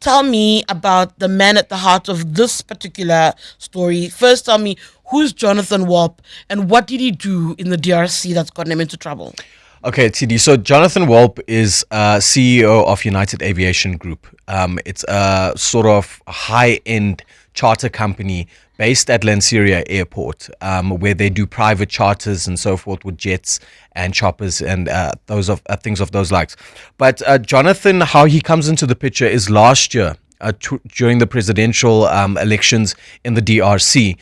tell me about the man at the heart of this particular story. First, tell me, who's Jonathan Walp and what did he do in the DRC that's gotten him into trouble? Okay, Tshidi. So Jonathan Walp is CEO of United Aviation Group. It's a sort of high-end charter company based at Lanseria Airport, where they do private charters and so forth with jets and choppers and things of those likes. But Jonathan, how he comes into the picture is last year. During the presidential elections in the DRC,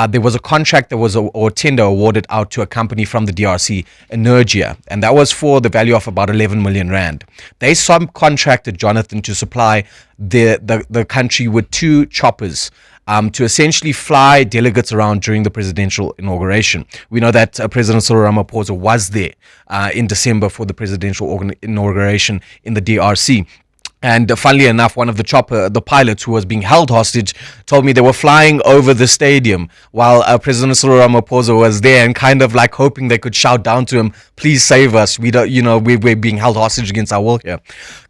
there was a contract that was or tender awarded out to a company from the DRC, Energia, and that was for the value of about 11 million rand. They subcontracted Jonathan to supply the country with 2 choppers. To essentially fly delegates around during the presidential inauguration. We know that President Cyril Ramaphosa was there in December for the presidential inauguration in the DRC. And funnily enough, one of the pilots who was being held hostage told me they were flying over the stadium while President Cyril Ramaphosa was there and kind of like hoping they could shout down to him, please save us. We don't, we're being held hostage against our will here.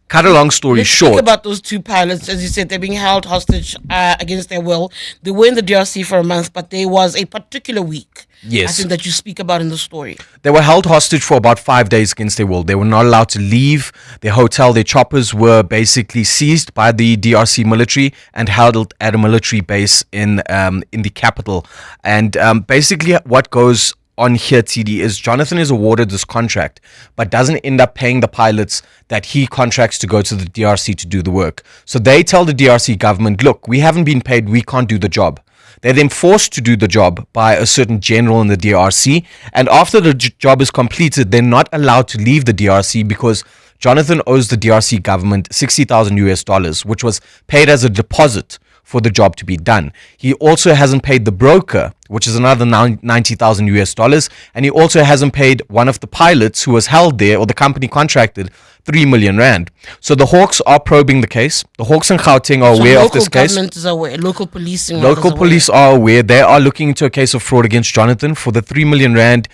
Cut a long story short. Think about those 2 pilots. As you said, they're being held hostage against their will. They were in the DRC for a month, but there was a particular week, yes, I think, that you speak about in the story. They were held hostage for about 5 days against their will. They were not allowed to leave their hotel. Their choppers were basically seized by the DRC military and held at a military base in the capital. And basically what goes on here, Tshidi, is Jonathan is awarded this contract, but doesn't end up paying the pilots that he contracts to go to the DRC to do the work. So they tell the DRC government, look, we haven't been paid, we can't do the job. They're then forced to do the job by a certain general in the DRC, and after the job is completed, they're not allowed to leave the DRC because Jonathan owes the DRC government $60,000, which was paid as a deposit for the job to be done. He also hasn't paid the broker, which is another $90,000, and he also hasn't paid one of the pilots who was held there, or the company contracted, 3 million rand. So the Hawks are probing the case. The Hawks and Gauteng are aware of this case. Local government is aware. Local policing. Local police are aware. They are looking into a case of fraud against Jonathan for the 3 million rand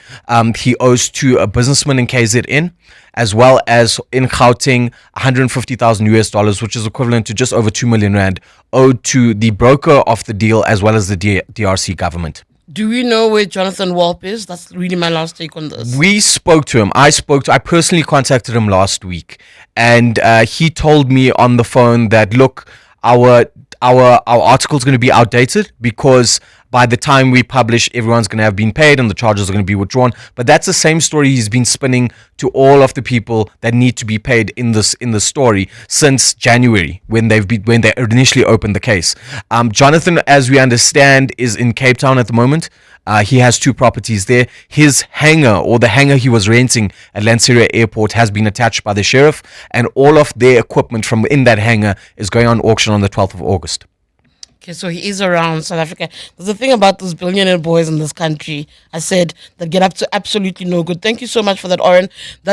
he owes to a businessman in KZN, as well as in Gauteng, $150,000, which is equivalent to just over 2 million rand, owed to the broker of the deal as well as the DRC government. Do we know where Jonathan Walp is? That's really my last take on this. We spoke to him. I personally contacted him last week, and he told me on the phone that, look, our article is going to be outdated because by the time we publish, everyone's going to have been paid and the charges are going to be withdrawn. But that's the same story he's been spinning to all of the people that need to be paid in this story since January when they initially opened the case. Jonathan, as we understand, is in Cape Town at the moment. He has 2 properties there. His hangar, or the hangar he was renting at Lanseria Airport, has been attached by the sheriff, and all of their equipment from in that hangar is going on auction on the 12th of August. Okay, so he is around South Africa. There's a thing about those billionaire boys in this country, I said, that get up to absolutely no good. Thank you so much for that, Orrin. That